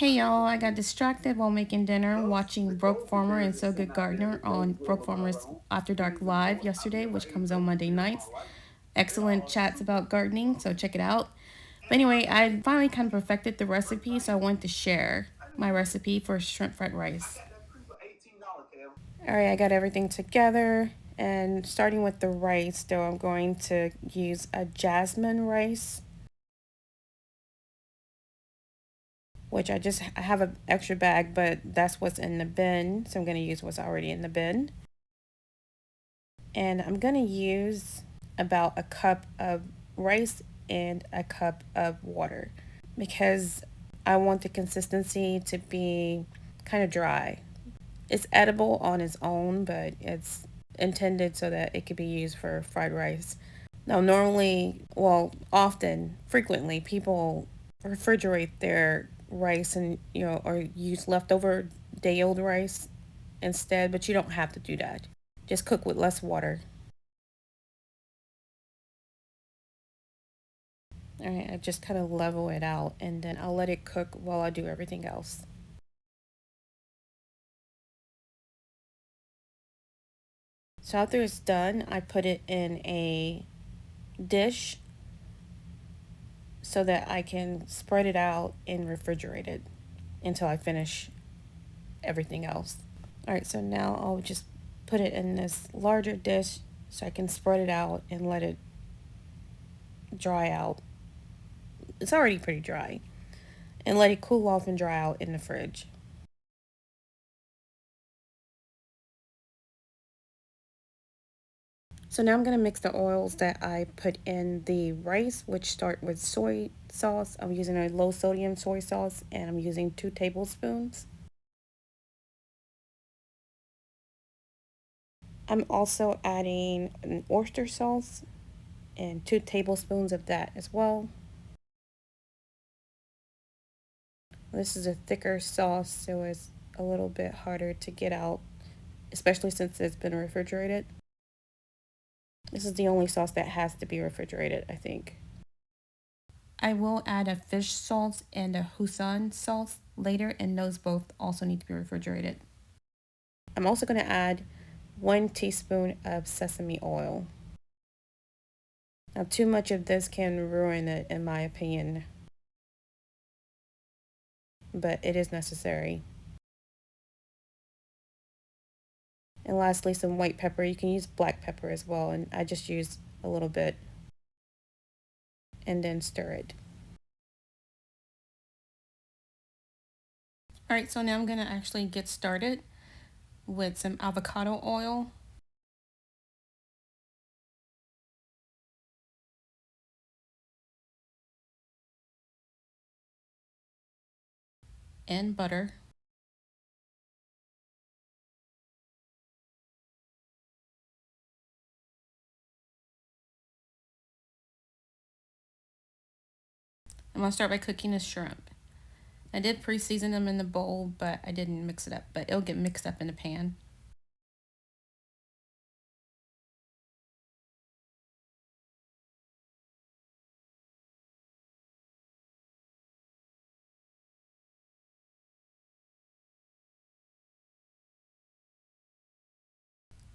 Hey y'all, I got distracted while making dinner watching Brooke Farmer and So Good Gardener on Brooke Farmer's After Dark Live yesterday, which comes on Monday nights. Excellent chats about gardening, so check it out. But anyway, I finally kind of perfected the recipe, so I wanted to share my recipe for shrimp fried rice. Alright, I got everything together, and starting with the rice, though, I'm going to use a jasmine rice, which I have an extra bag, but that's what's in the bin, so I'm going to use what's already in the bin. And I'm going to use about a cup of rice and a cup of water because I want the consistency to be kind of dry. It's edible on its own, but it's intended so that it could be used for fried rice. Now, normally, well, often, frequently, people refrigerate their rice and, or use leftover day old rice instead, but you don't have to do that. Just cook with less water. All right, I just kind of level it out and then I'll let it cook while I do everything else. So after it's done, I put it in a dish so that I can spread it out and refrigerate it until I finish everything else. All right, so now I'll just put it in this larger dish so I can spread it out and let it dry out. It's already pretty dry. And let it cool off and dry out in the fridge. So now I'm going to mix the oils that I put in the rice, which start with soy sauce. I'm using a low sodium soy sauce and I'm using 2 tablespoons. I'm also adding an oyster sauce and 2 tablespoons of that as well. This is a thicker sauce, so it's a little bit harder to get out, especially since it's been refrigerated. This is the only sauce that has to be refrigerated, I think. I will add a fish sauce and a Hoisin sauce later, and those both also need to be refrigerated. I'm also going to add 1 teaspoon of sesame oil. Now, too much of this can ruin it, in my opinion, but it is necessary. And lastly, some white pepper. You can use black pepper as well, and I just use a little bit and then stir it. All right, so now I'm going to actually get started with some avocado oil. And butter. I'm going to start by cooking the shrimp. I did pre-season them in the bowl, but I didn't mix it up, but it'll get mixed up in the pan.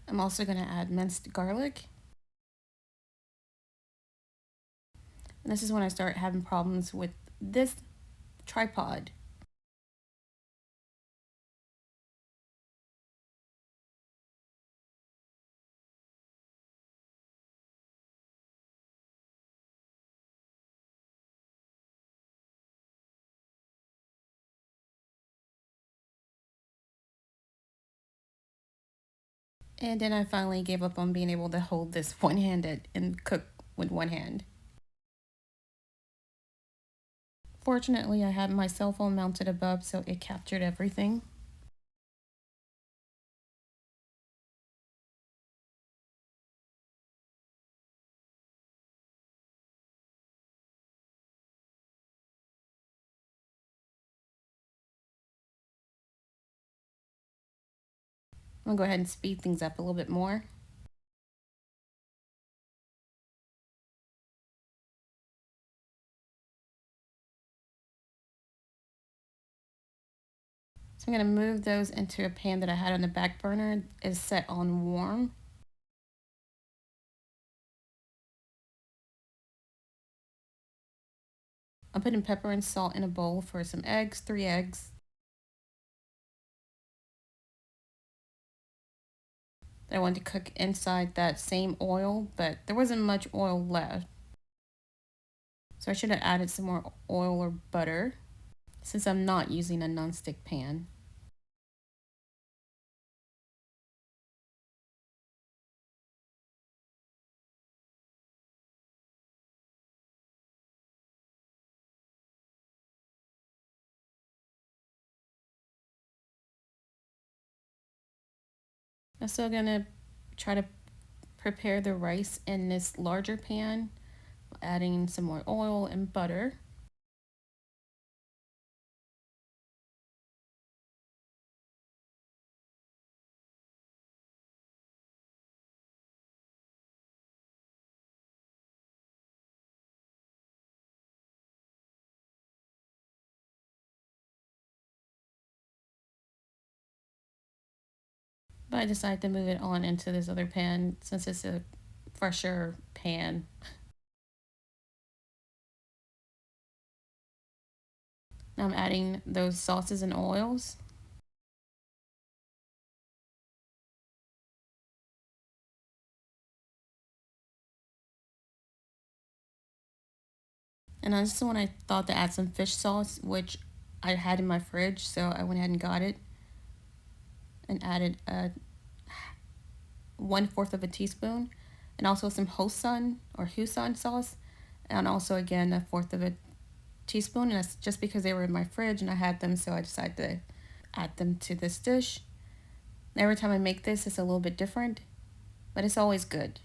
I'm also going to add minced garlic. And this is when I start having problems with this tripod. And then I finally gave up on being able to hold this one-handed and cook with one hand. Fortunately, I had my cell phone mounted above, so it captured everything. I'm gonna go ahead and speed things up a little bit more. So I'm going to move those into a pan that I had on the back burner. Is set on warm. I'm putting pepper and salt in a bowl for some eggs, 3 eggs. That I wanted to cook inside that same oil, but there wasn't much oil left. So I should have added some more oil or butter since I'm not using a nonstick pan. I'm still gonna try to prepare the rice in this larger pan, adding some more oil and butter. But I decided to move it on into this other pan since it's a fresher pan. Now I'm adding those sauces and oils. And I just when I thought to add some fish sauce, which I had in my fridge, so I went ahead and got it and added a 1/4 of a teaspoon, and also some Hoisin or Hoisin sauce, and also again a fourth of a teaspoon. And that's just because they were in my fridge and I had them, so I decided to add them to this dish. Every time I make this, it's a little bit different, but it's always good.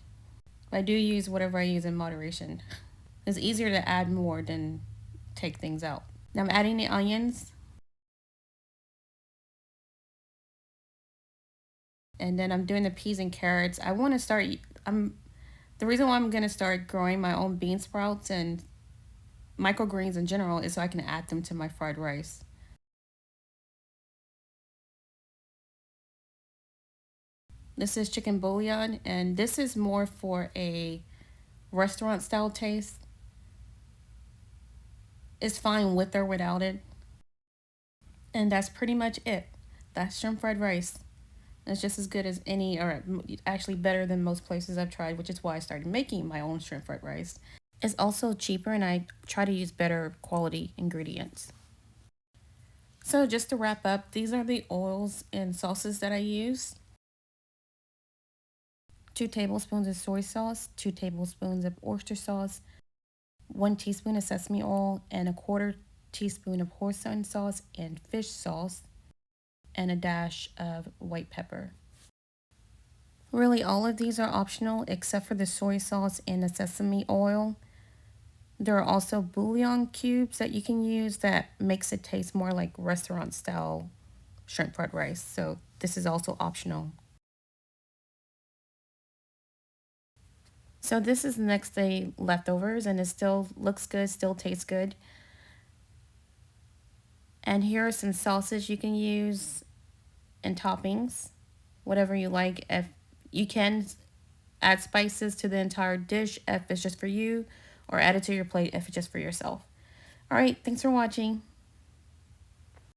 But I do use whatever I use in moderation. It's easier to add more than take things out. Now I'm adding the onions. And then I'm doing the peas and carrots. I want to start, the reason why I'm going to start growing my own bean sprouts and microgreens in general is so I can add them to my fried rice. This is chicken bouillon, and this is more for a restaurant style taste. It's fine with or without it. And that's pretty much it. That's shrimp fried rice. It's just as good as any, or actually better than most places I've tried, which is why I started making my own shrimp fried rice. It's also cheaper, and I try to use better quality ingredients. So just to wrap up, these are the oils and sauces that I use. 2 tablespoons of soy sauce, 2 tablespoons of oyster sauce, 1 teaspoon of sesame oil, and a 1/4 teaspoon of hoisin sauce and fish sauce, and a dash of white pepper. Really, all of these are optional except for the soy sauce and the sesame oil. There are also bouillon cubes that you can use that makes it taste more like restaurant style shrimp fried rice. So this is also optional. So this is the next day leftovers, and it still looks good, still tastes good. And here are some sauces you can use and toppings, whatever you like. If you can add spices to the entire dish if it's just for you, or add it to your plate if it's just for yourself. All right, thanks for watching.